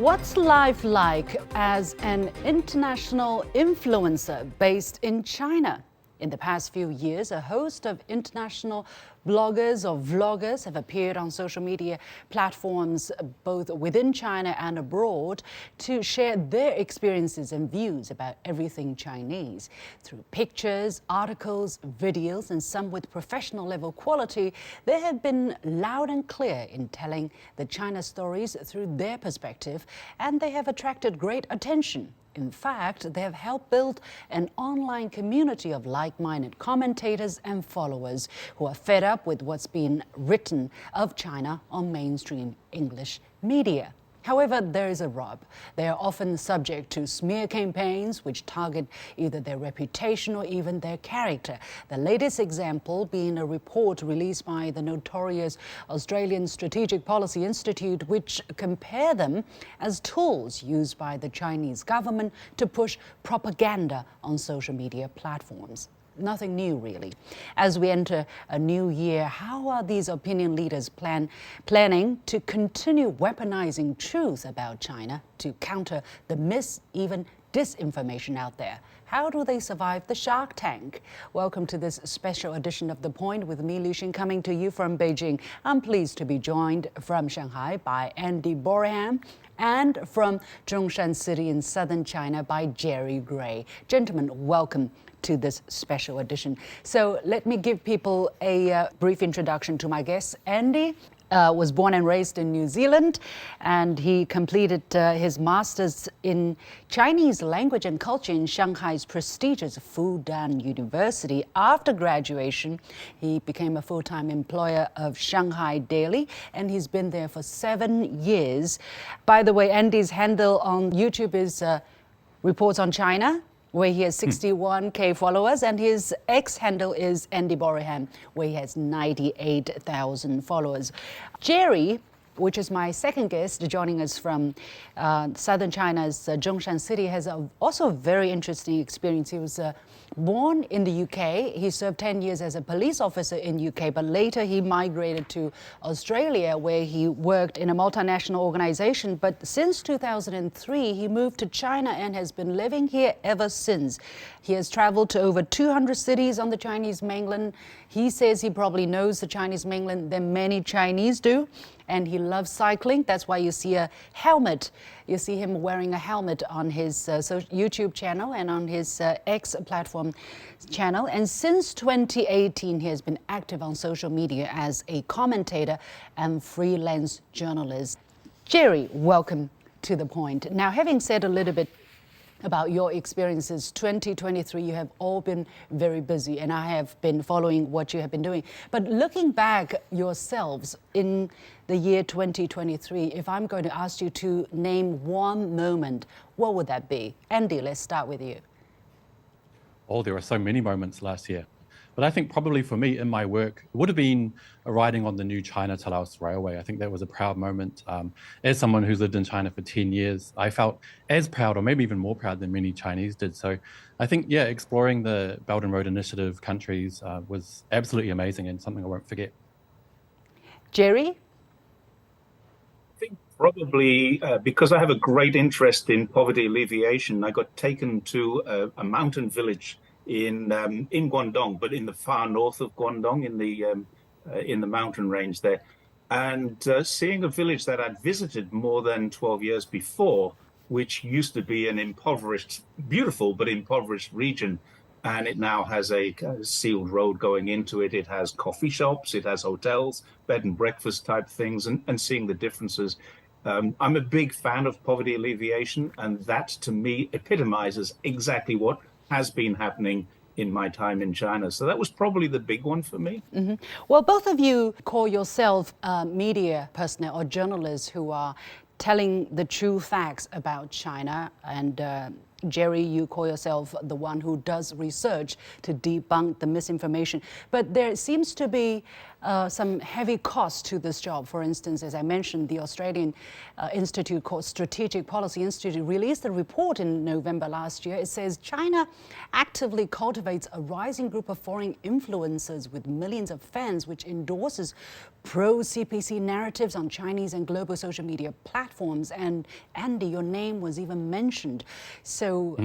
What's life like as an international influencer based in China? In the past few years, a host of international bloggers or vloggers have appeared on social media platforms both within China and abroad to share their experiences and views about everything Chinese. Through pictures, articles, videos, and some with professional level quality, they have been loud and clear in telling the China stories through their perspective, and they have attracted great attention. In fact, they have helped build an online community of like-minded commentators and followers who are fed up with what's been written of China on mainstream English media. However, there is a rub. They are often subject to smear campaigns which target either their reputation or even their character. The latest example being a report released by the notorious Australian Strategic Policy Institute, which compare them as tools used by the Chinese government to push propaganda on social media platforms. Nothing new, really. As we enter a new year, how are these opinion leaders planning to continue weaponizing truth about China to counter the even disinformation out there? How do they survive the Shark Tank? Welcome to this special edition of The Point with me, Liu Xin, coming to you from Beijing. I'm pleased to be joined from Shanghai by Andy Boreham and from Zhongshan City in southern China by Jerry Gray. Gentlemen, welcome to this special edition. So let me give people a brief introduction to my guests. Andy was born and raised in New Zealand, and he completed his master's in Chinese language and culture in Shanghai's prestigious Fudan University. After graduation, he became a full-time employer of Shanghai Daily, and he's been there for 7 years. By the way, Andy's handle on YouTube is Reports on China, where he has 61K followers, and his X handle is Andy Boreham, where he has 98,000 followers. Jerry, which is my second guest, joining us from southern China's Zhongshan City, has also a very interesting experience. He was born in the UK. He served 10 years as a police officer in UK, but later he migrated to Australia, where he worked in a multinational organization. But since 2003, he moved to China and has been living here ever since. He has traveled to over 200 cities on the Chinese mainland. He says he probably knows the Chinese mainland than many Chinese do. And he loves cycling. That's why you see a helmet. You see him wearing a helmet on his YouTube channel and on his X platform channel. And since 2018, he has been active on social media as a commentator and freelance journalist. Jerry, welcome to The Point. Now, having said a little bit about your experiences, 2023, you have all been very busy, and I have been following what you have been doing. But looking back yourselves in the year 2023, if I'm going to ask you to name one moment, what would that be? Andy, let's start with you. Oh, there were so many moments last year. But I think probably for me in my work, it would have been riding on the new China-Talas Railway. I think that was a proud moment. As someone who's lived in China for 10 years, I felt as proud or maybe even more proud than many Chinese did. So I think, yeah, exploring the Belt and Road Initiative countries was absolutely amazing and something I won't forget. Jerry? I think probably because I have a great interest in poverty alleviation, I got taken to a mountain village in Guangdong, but in the far north of Guangdong, in the mountain range there, and seeing a village that I'd visited more than 12 years before, which used to be an impoverished, beautiful but impoverished region, and it now has a sealed road going into it. It has coffee shops, it has hotels, bed and breakfast type things, and seeing the differences. I'm a big fan of poverty alleviation, and that to me epitomizes exactly what has been happening in my time in China. So that was probably the big one for me. Mm-hmm. Well, both of you call yourself media personnel or journalists who are telling the true facts about China and Jerry, you call yourself the one who does research to debunk the misinformation. But there seems to be some heavy cost to this job. For instance, as I mentioned, the Australian institute called Strategic Policy Institute released a report in November last year. It says China actively cultivates a rising group of foreign influencers with millions of fans, which endorses pro-CPC narratives on Chinese and global social media platforms. And Andy, your name was even mentioned. So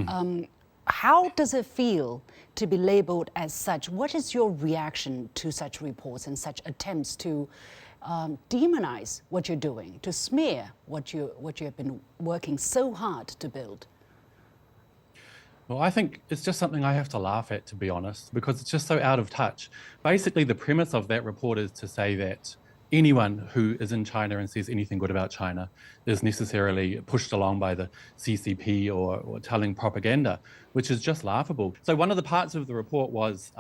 how does it feel to be labeled as such? What is your reaction to such reports and such attempts to demonize what you're doing, to smear what you have been working so hard to build? Well, I think it's just something I have to laugh at, to be honest, because it's just so out of touch. Basically, the premise of that report is to say that anyone who is in China and says anything good about China is necessarily pushed along by the CCP or telling propaganda, which is just laughable. So one of the parts of the report was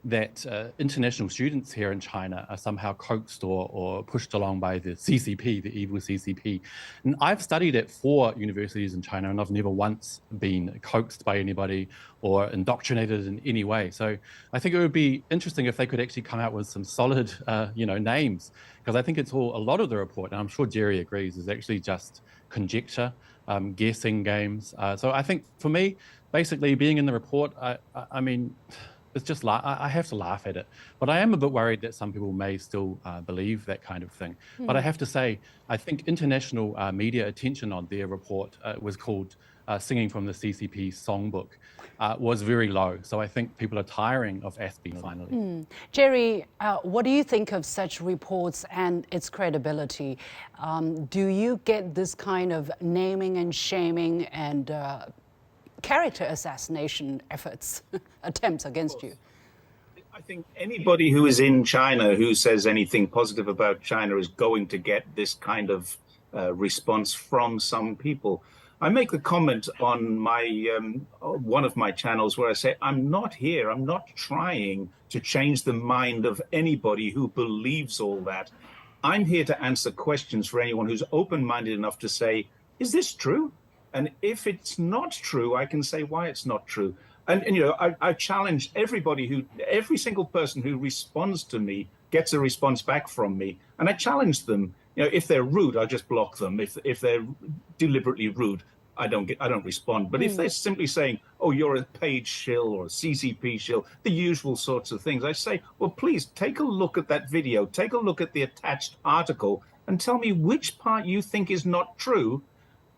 that international students here in China are somehow coaxed or pushed along by the CCP, the evil CCP. And I've studied at 4 universities in China, and I've never once been coaxed by anybody or indoctrinated in any way. So I think it would be interesting if they could actually come out with some solid, names, because I think it's a lot of the report, and I'm sure Jerry agrees, is actually just conjecture, guessing games. So I think for me, basically being in the report, I mean, it's just I have to laugh at it. But I am a bit worried that some people may still believe that kind of thing. But I have to say, I think international media attention on their report was called Singing from the CCP Songbook, was very low. So I think people are tiring of ASPI finally. Jerry, what do you think of such reports and its credibility? Do you get this kind of naming and shaming and character assassination efforts, attempts against you? I think anybody who is in China who says anything positive about China is going to get this kind of response from some people. I make the comment on my one of my channels where I say, I'm not trying to change the mind of anybody who believes all that. I'm here to answer questions for anyone who's open-minded enough to say, is this true? And if it's not true, I can say why it's not true. And I challenge every single person who responds to me gets a response back from me. And I challenge them. If they're rude, I just block them. If they're deliberately rude, I don't respond. But if they're simply saying, oh, you're a paid shill or a CCP shill, the usual sorts of things, I say, well, please take a look at that video, take a look at the attached article and tell me which part you think is not true.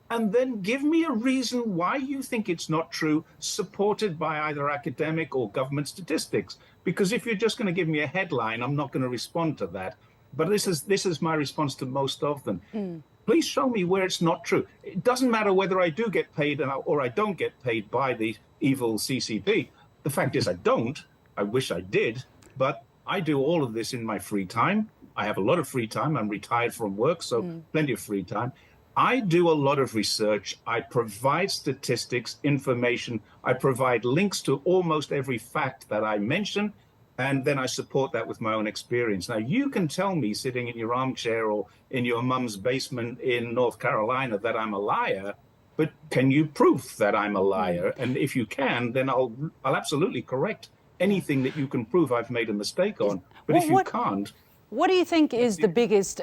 And then give me a reason why you think it's not true, supported by either academic or government statistics. Because if you're just going to give me a headline, I'm not going to respond to that. But this is my response to most of them. Please show me where it's not true. It doesn't matter whether I do get paid or I don't get paid by the evil CCP. The fact is I don't. I wish I did. But I do all of this in my free time. I have a lot of free time. I'm retired from work, so plenty of free time. I do a lot of research. I provide statistics, information. I provide links to almost every fact that I mention, and then I support that with my own experience. Now, you can tell me sitting in your armchair or in your mum's basement in North Carolina that I'm a liar, but can you prove that I'm a liar? And if you can, then I'll absolutely correct anything that you can prove I've made a mistake on. But if you can't... What do you think is the biggest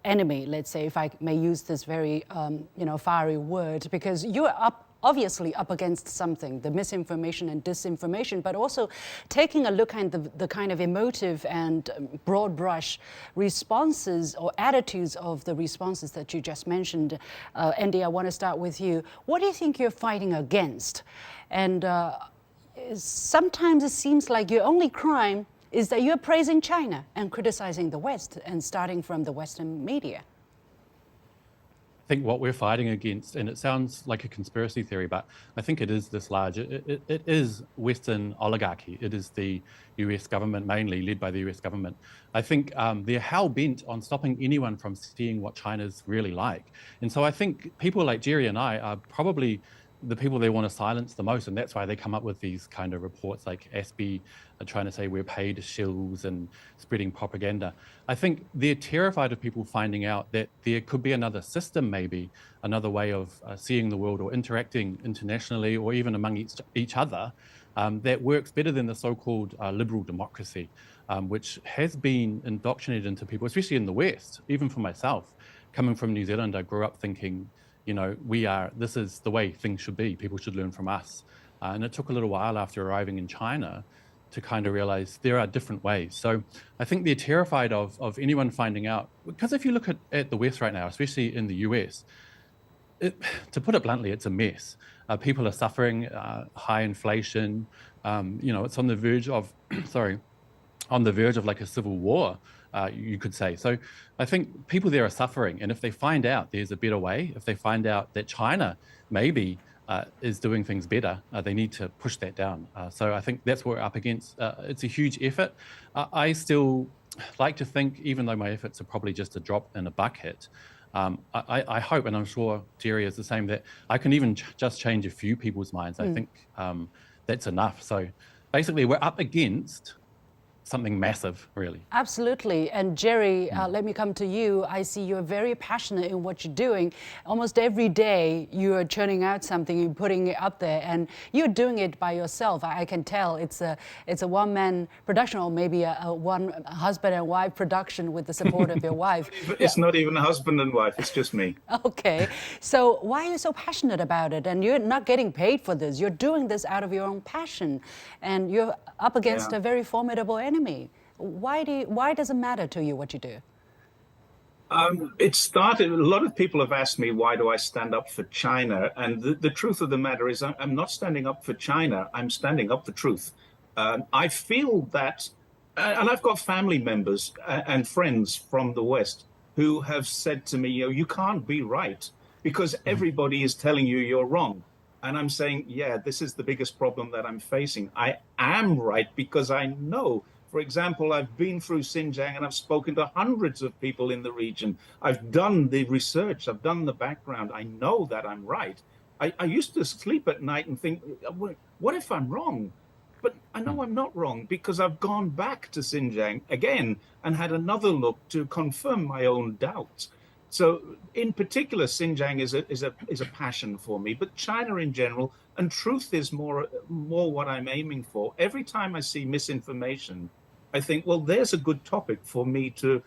enemy, let's say, if I may use this very, fiery word, because you're obviously up against something, the misinformation and disinformation, but also taking a look at the kind of emotive and broad brush responses or attitudes of the responses that you just mentioned. Andy, I want to start with you. What do you think you're fighting against? And sometimes it seems like your only crime is that you're praising China and criticizing the West and starting from the Western media. I think what we're fighting against, and it sounds like a conspiracy theory, but I think it is this large. It is Western oligarchy. It is the US government, mainly led by the US government. I think they're hell-bent on stopping anyone from seeing what China's really like. And so I think people like Jerry and I are probably the people they want to silence the most, and that's why they come up with these kind of reports like ASBI are trying to say we're paid shills and spreading propaganda. I think they're terrified of people finding out that there could be another system, maybe another way of seeing the world or interacting internationally or even among each other that works better than the so-called liberal democracy, which has been indoctrinated into people, especially in the West. Even for myself, coming from New Zealand, I grew up thinking, you know, this is the way things should be. People should learn from us. And it took a little while after arriving in China to kind of realize there are different ways. So I think they're terrified of anyone finding out, because if you look at the West right now, especially in the US, to put it bluntly, it's a mess. People are suffering high inflation. You know, it's on the verge of, on the verge of like a civil war, you could say. So I think people there are suffering. And if they find out there's a better way, if they find out that China maybe is doing things better, they need to push that down. So I think that's what we're up against. It's a huge effort. I still like to think, even though my efforts are probably just a drop in a bucket, I hope, and I'm sure Jerry is the same, that I can even just change a few people's minds. I think that's enough. So basically, we're up against something massive, really. Absolutely. And Jerry, let me come to you. I see you're very passionate in what you're doing. Almost every day you are churning out something, you're putting it up there, and you're doing it by yourself. I can tell it's a one-man production, or maybe a one husband and wife production with the support of your wife. It's not even a husband and wife, it's just me. Okay. So why are you so passionate about it? And you're not getting paid for this. You're doing this out of your own passion, and you're up against a very formidable enemy. Why does it matter to you what you do? It started, a lot of people have asked me, why do I stand up for China? And the truth of the matter is I'm not standing up for China, I'm standing up for truth. I feel that, and I've got family members and friends from the West who have said to me, you can't be right because everybody is telling you you're wrong. And I'm saying, yeah, this is the biggest problem that I'm facing. I am right because I know. For example, I've been through Xinjiang and I've spoken to hundreds of people in the region. I've done the research, I've done the background. I know that I'm right. I used to sleep at night and think, what if I'm wrong? But I know I'm not wrong because I've gone back to Xinjiang again and had another look to confirm my own doubts. So in particular, Xinjiang is a passion for me, but China in general, and truth is more what I'm aiming for. Every time I see misinformation, I think, well, there's a good topic for me to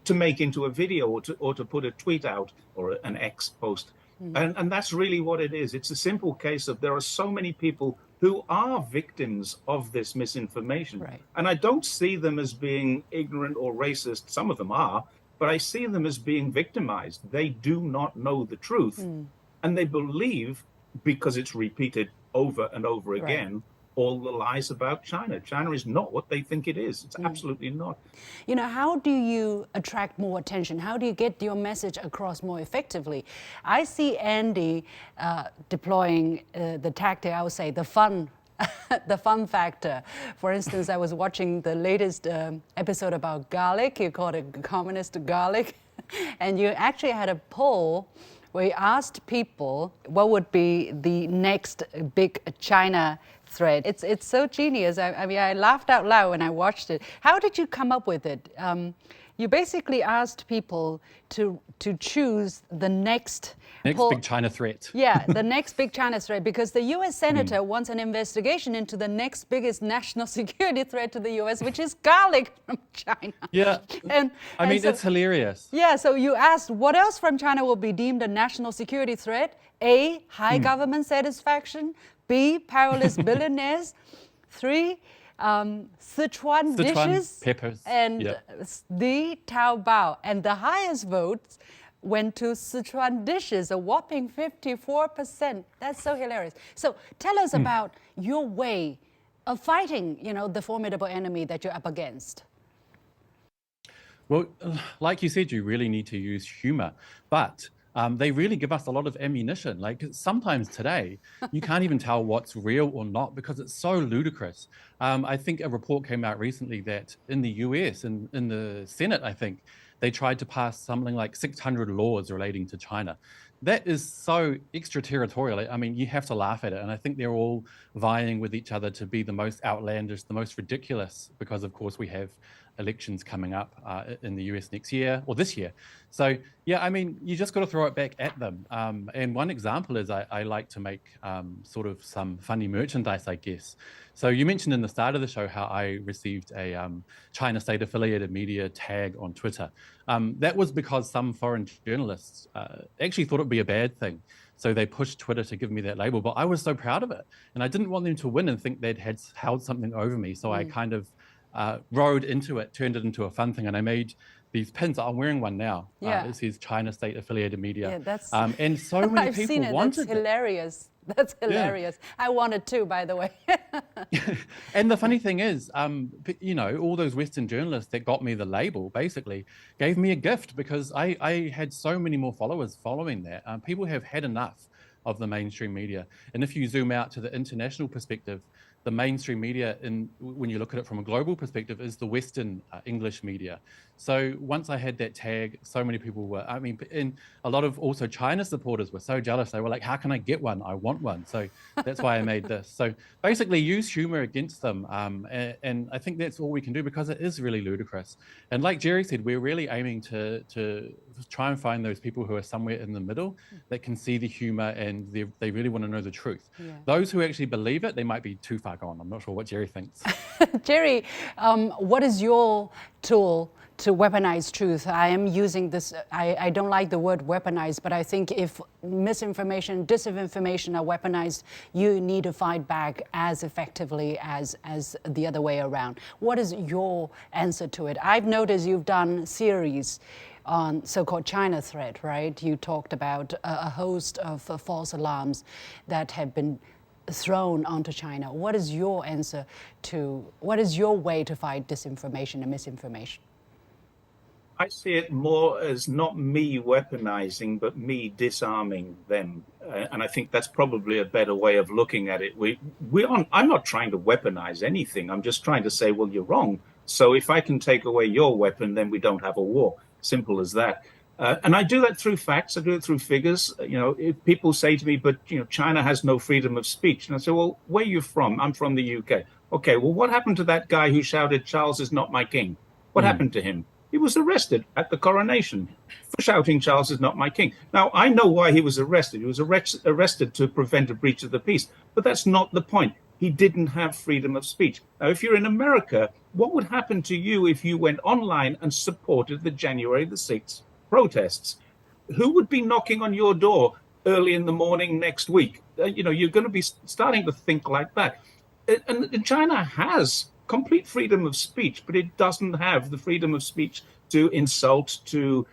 make into a video or to put a tweet out or an X post. And that's really what it is. It's a simple case of there are so many people who are victims of this misinformation. Right. And I don't see them as being ignorant or racist. Some of them are. But I see them as being victimized. They do not know the truth. And they believe, because it's repeated over and over again, all the lies about China. China is not what they think it is. It's absolutely not. You know, how do you attract more attention? How do you get your message across more effectively? I see Andy deploying the tactic, I would say, the fun the fun factor. For instance, I was watching the latest episode about garlic. You called it communist garlic. And you actually had a poll where you asked people what would be the next big China threat. It's so genius. I mean, I laughed out loud when I watched it. How did you come up with it? You basically asked people to choose the next big China threat. Yeah, the next big China threat, because the U.S. Senator wants an investigation into the next biggest national security threat to the U.S., which is garlic from China. Yeah, I mean, it's hilarious. Yeah, so you asked what else from China will be deemed a national security threat? A, high government satisfaction. B, powerless billionaires. 3, Sichuan dishes, peppers, and D, Taobao. And the highest votes went to Sichuan dishes, a whopping 54%. That's so hilarious. So tell us about your way of fighting, the formidable enemy that you're up against. Well, like you said, you really need to use humor, but they really give us a lot of ammunition. Like sometimes today, you can't even tell what's real or not because it's so ludicrous. I think a report came out recently that in the US, in the Senate, I think, they tried to pass something like 600 laws relating to China. That is so extraterritorial. I mean, you have to laugh at it. And I think they're all vying with each other to be the most outlandish, the most ridiculous, because of course we have elections coming up in the US next year or this year. So yeah, I mean, you just got to throw it back at them. And one example is I like to make sort of some funny merchandise, I guess. So you mentioned in the start of the show how I received a China State affiliated media tag on Twitter. That was because some foreign journalists actually thought it'd be a bad thing. So they pushed Twitter to give me that label, but I was so proud of it. And I didn't want them to win and think they'd held something over me. So I kind of rode into it, turned it into a fun thing. And I made these pins. I'm wearing one now. Yeah. It says China State affiliated media. Yeah, that's, and so many I've people seen it. wanted That's hilarious. That's hilarious. Yeah. I want it too, by the way. And the funny thing is, you know, all those Western journalists that got me the label basically gave me a gift, because I had so many more followers following that. People have had enough of the mainstream media. And if you zoom out to the international perspective, the mainstream media, when you look at it from a global perspective, is the Western English media. So once I had that tag, so many people were, I mean, and a lot of also China supporters were so jealous. They were like, how can I get one? I want one. So that's why I made this. So basically use humor against them. And I think that's all we can do, because it is really ludicrous. And like Jerry said, we're really aiming to try and find those people who are somewhere in the middle that can see the humor and they really want to know the truth. Yeah. Those who actually believe it, they might be too far gone. I'm not sure what Jerry thinks. Jerry, what is your tool to weaponize truth? I am using this, I don't like the word weaponized, but I think if misinformation, disinformation are weaponized, you need to fight back as effectively as the other way around. What is your answer to it? I've noticed you've done series on so-called China threat, right? You talked about a host of false alarms that have been thrown onto China. What is your answer to, what is your way to fight disinformation and misinformation? I see it more as not me weaponizing, but me disarming them. And I think that's probably a better way of looking at it. I'm not trying to weaponize anything. I'm just trying to say, well, you're wrong. So if I can take away your weapon, then we don't have a war. Simple as that. And I do that through facts. I do it through figures. You know, if people say to me, but, you know, China has no freedom of speech. And I say, well, where are you from? I'm from the UK. Okay, well, what happened to that guy who shouted, Charles is not my king? What happened to him? He was arrested at the coronation for shouting, Charles is not my king. Now, I know why he was arrested. He was arrested to prevent a breach of the peace. But that's not the point. He didn't have freedom of speech. Now, if you're in America, what would happen to you if you went online and supported the January the 6th protests? Who would be knocking on your door early in the morning next week? You know, you're going to be starting to think like that. And China has complete freedom of speech, but it doesn't have the freedom of speech to insult, to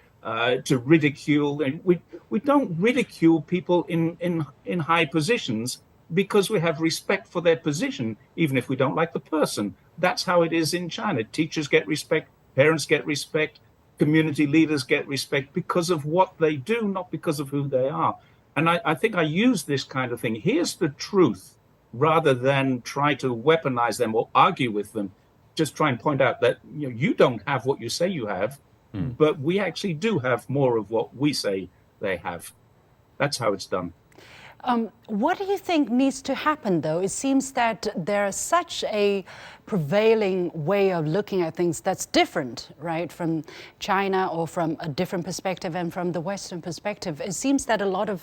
ridicule. And we don't ridicule people in high positions because we have respect for their position, even if we don't like the person. That's how it is in China. Teachers get respect, parents get respect, community leaders get respect because of what they do, not because of who they are. And I think I use this kind of thing. Here's the truth, rather than try to weaponize them or argue with them. Just try and point out that you don't have what you say you have, but we actually do have more of what we say they have. That's how it's done. What do you think needs to happen, though? It seems that there's such a prevailing way of looking at things that's different, right, from China or from a different perspective and from the Western perspective. It seems that a lot of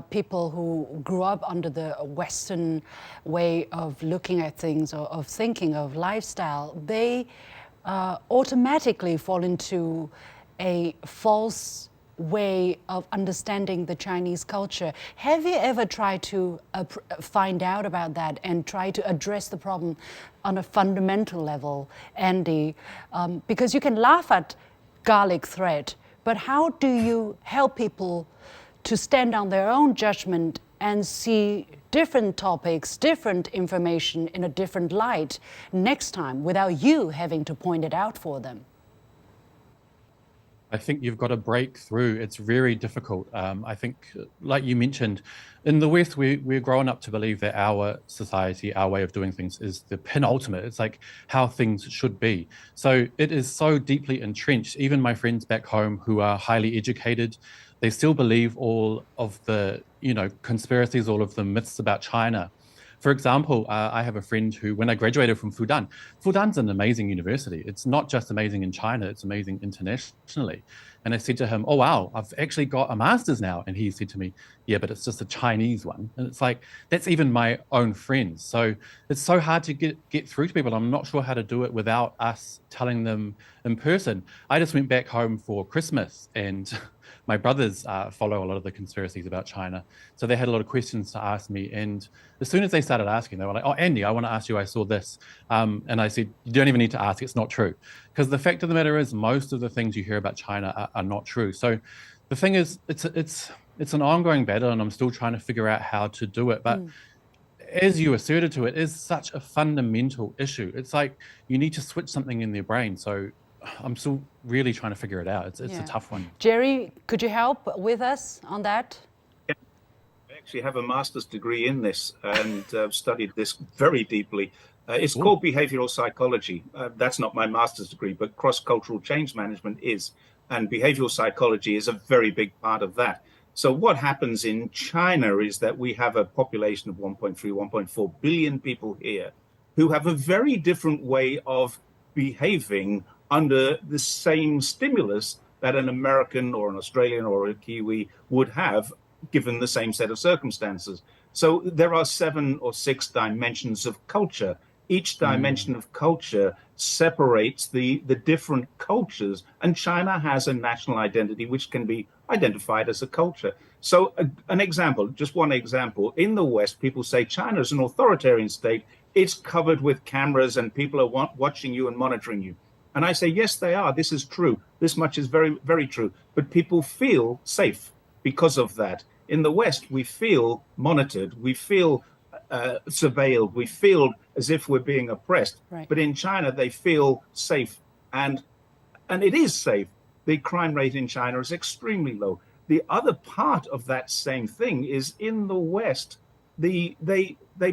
people who grew up under the Western way of looking at things or of thinking of lifestyle, they automatically fall into a false way of understanding the Chinese culture. Have you ever tried to find out about that and try to address the problem on a fundamental level, Andy? Because you can laugh at garlic thread, but how do you help people to stand on their own judgment and see different topics, different information in a different light next time without you having to point it out for them? I think you've got to break through. It's very difficult. I think, like you mentioned, in the West, we're growing up to believe that our society, our way of doing things is the penultimate. It's like how things should be. So it is so deeply entrenched. Even my friends back home who are highly educated, they still believe all of the, conspiracies, all of the myths about China. For example, I have a friend who, when I graduated from Fudan's an amazing university. It's not just amazing in China, it's amazing internationally. And I said to him, "Oh, wow, I've actually got a master's now." And he said to me, "Yeah, but it's just a Chinese one." And it's like, that's even my own friends. So it's so hard to get through to people. I'm not sure how to do it without us telling them in person. I just went back home for Christmas, and my brothers follow a lot of the conspiracies about China. So they had a lot of questions to ask me. And as soon as they started asking, they were like, "Oh, Andy, I want to ask you, I saw this." And I said, "You don't even need to ask, it's not true." Because the fact of the matter is, most of the things you hear about China are not true. So the thing is, it's an ongoing battle, and I'm still trying to figure out how to do it. But as you asserted to, it is such a fundamental issue. It's like you need to switch something in their brain. So I'm still really trying to figure it out. It's a tough one. Jerry, could you help with us on that? I actually have a master's degree in this and studied this very deeply. It's called behavioral psychology. That's not my master's degree, but cross-cultural change management is. And behavioral psychology is a very big part of that. So what happens in China is that we have a population of 1.3, 1.4 billion people here who have a very different way of behaving under the same stimulus that an American or an Australian or a Kiwi would have given the same set of circumstances. So there are 7 or 6 dimensions of culture. Each dimension of culture separates the different cultures, and China has a national identity which can be identified as a culture. So an example, just one example, in the West, people say China is an authoritarian state. It's covered with cameras and people are watching you and monitoring you. And I say, yes, they are. This is true. This much is very, very true. But people feel safe because of that. In the West, we feel monitored. We feel surveilled. We feel as if we're being oppressed. Right. But in China, they feel safe. And it is safe. The crime rate in China is extremely low. The other part of that same thing is in the West, they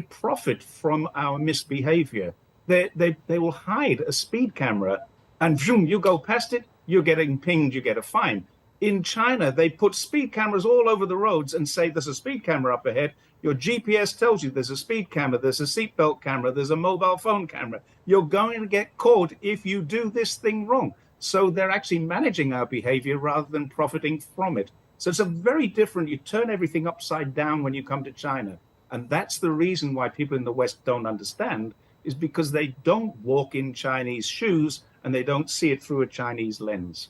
profit from our misbehavior. They will hide a speed camera and zoom, you go past it, you're getting pinged, you get a fine. In China, they put speed cameras all over the roads and say there's a speed camera up ahead. Your GPS tells you there's a speed camera, there's a seatbelt camera, there's a mobile phone camera. You're going to get caught if you do this thing wrong. So they're actually managing our behavior rather than profiting from it. So it's a very different, you turn everything upside down when you come to China. And that's the reason why people in the West don't understand, is because they don't walk in Chinese shoes and they don't see it through a Chinese lens.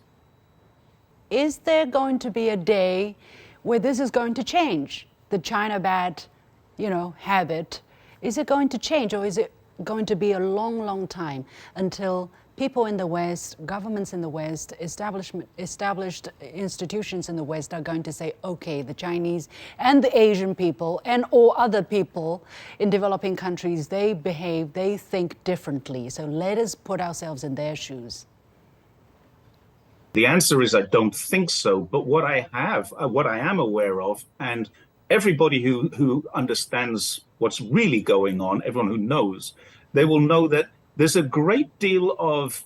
Is there going to be a day where this is going to change? The China bad, habit, is it going to change, or is it going to be a long, long time until people in the West, governments in the West, established institutions in the West are going to say, okay, the Chinese and the Asian people and all other people in developing countries, they behave, they think differently. So let us put ourselves in their shoes. The answer is I don't think so. But what I am aware of, and everybody who understands what's really going on, everyone who knows, they will know that there's a great deal of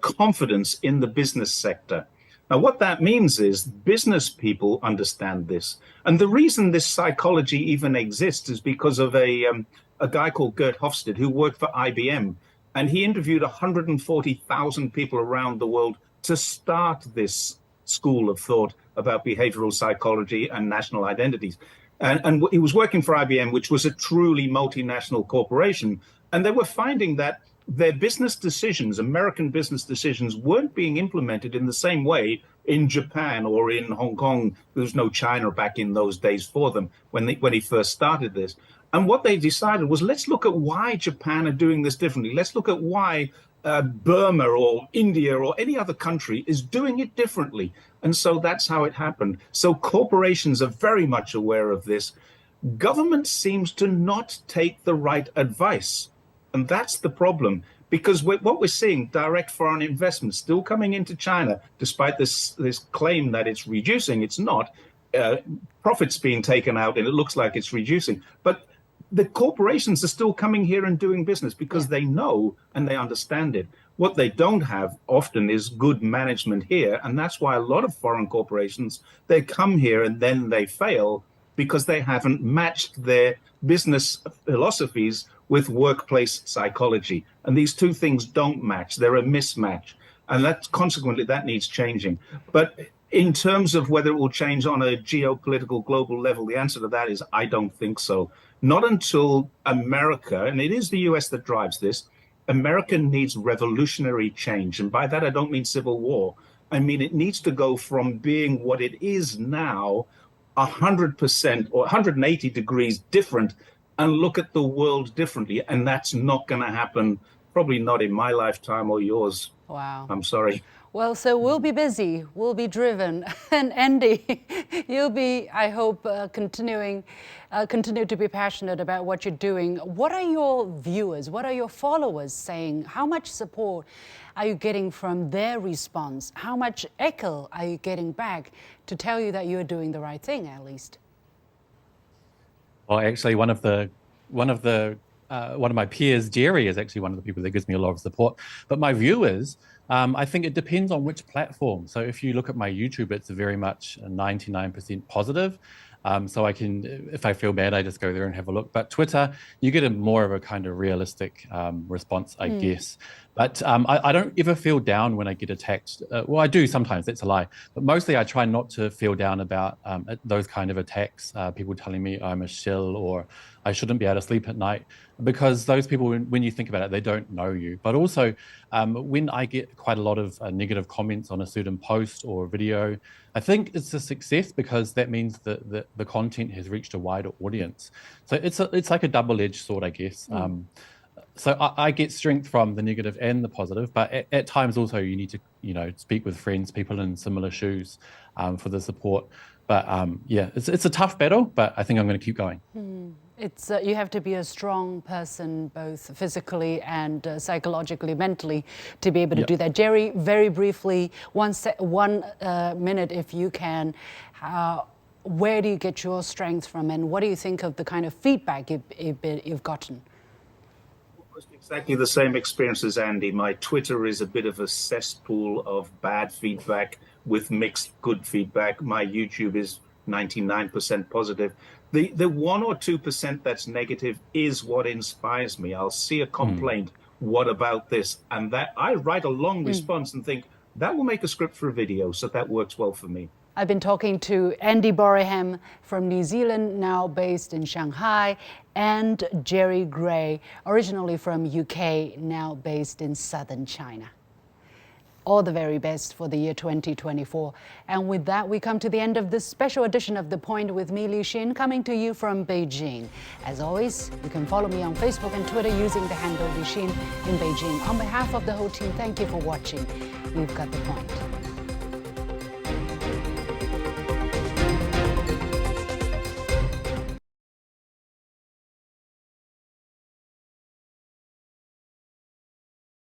confidence in the business sector. Now, what that means is business people understand this. And the reason this psychology even exists is because of a guy called Gert Hofstede who worked for IBM. And he interviewed 140,000 people around the world to start this school of thought about behavioral psychology and national identities. And he was working for IBM, which was a truly multinational corporation. And they were finding that their business decisions, American business decisions, weren't being implemented in the same way in Japan or in Hong Kong. There was no China back in those days for them when he first started this. And what they decided was, let's look at why Japan are doing this differently. Let's look at why Burma or India or any other country is doing it differently. And so that's how it happened. So corporations are very much aware of this. Government seems to not take the right advice. And that's the problem, because what we're seeing, direct foreign investment still coming into China, despite this claim that it's reducing. It's not. Profits being taken out, and it looks like it's reducing. But the corporations are still coming here and doing business because they know and they understand it. What they don't have often is good management here, and that's why a lot of foreign corporations, they come here and then they fail because they haven't matched their business philosophies with workplace psychology. And these two things don't match. They're a mismatch. And consequently, that needs changing. But in terms of whether it will change on a geopolitical global level, the answer to that is I don't think so. Not until America, and it is the US that drives this, America needs revolutionary change. And by that, I don't mean civil war. I mean, it needs to go from being what it is now, 100% or 180 degrees different, and look at the world differently. And that's not going to happen, probably not in my lifetime or yours. Wow. I'm sorry. Well, so we'll be busy, we'll be driven, and Andy, you'll be, I hope, continue to be passionate about what you're doing. What are your viewers, what are your followers saying? How much support are you getting from their response? How much echo are you getting back to tell you that you're doing the right thing, at least? Well, actually, one of my peers, Jerry, is actually one of the people that gives me a lot of support. But my viewers, I think it depends on which platform. So if you look at my YouTube, it's very much 99% positive. So I can, if I feel bad, I just go there and have a look. But Twitter, you get a more of a kind of realistic response, I guess. But I don't ever feel down when I get attacked. Well, I do sometimes, that's a lie. But mostly I try not to feel down about those kind of attacks, people telling me I'm a shill or I shouldn't be able to sleep at night. Because those people, when you think about it, they don't know you. But also, when I get quite a lot of negative comments on a certain post or video, I think it's a success because that means that the content has reached a wider audience. So it's like a double-edged sword, I guess. So I get strength from the negative and the positive, but at times also you need to, speak with friends, people in similar shoes, for the support. But yeah, it's a tough battle, but I think I'm going to keep going. It's you have to be a strong person, both physically and psychologically, mentally, to be able to do that. Jerry, very briefly, one minute, if you can. Where do you get your strength from, and what do you think of the kind of feedback you've gotten? Exactly the same experience as Andy. My Twitter is a bit of a cesspool of bad feedback with mixed good feedback. My YouTube is 99% positive. The 1 or 2% that's negative is what inspires me. I'll see a complaint. What about this? And that I write a long response and think that will make a script for a video. So that works well for me. I've been talking to Andy Boreham from New Zealand, now based in Shanghai, and Jerry Gray, originally from UK, now based in southern China. All the very best for the year 2024. And with that, we come to the end of this special edition of The Point with me, Liu Xin, coming to you from Beijing. As always, you can follow me on Facebook and Twitter using the handle Liu Xin in Beijing. On behalf of the whole team, thank you for watching. We've got The Point.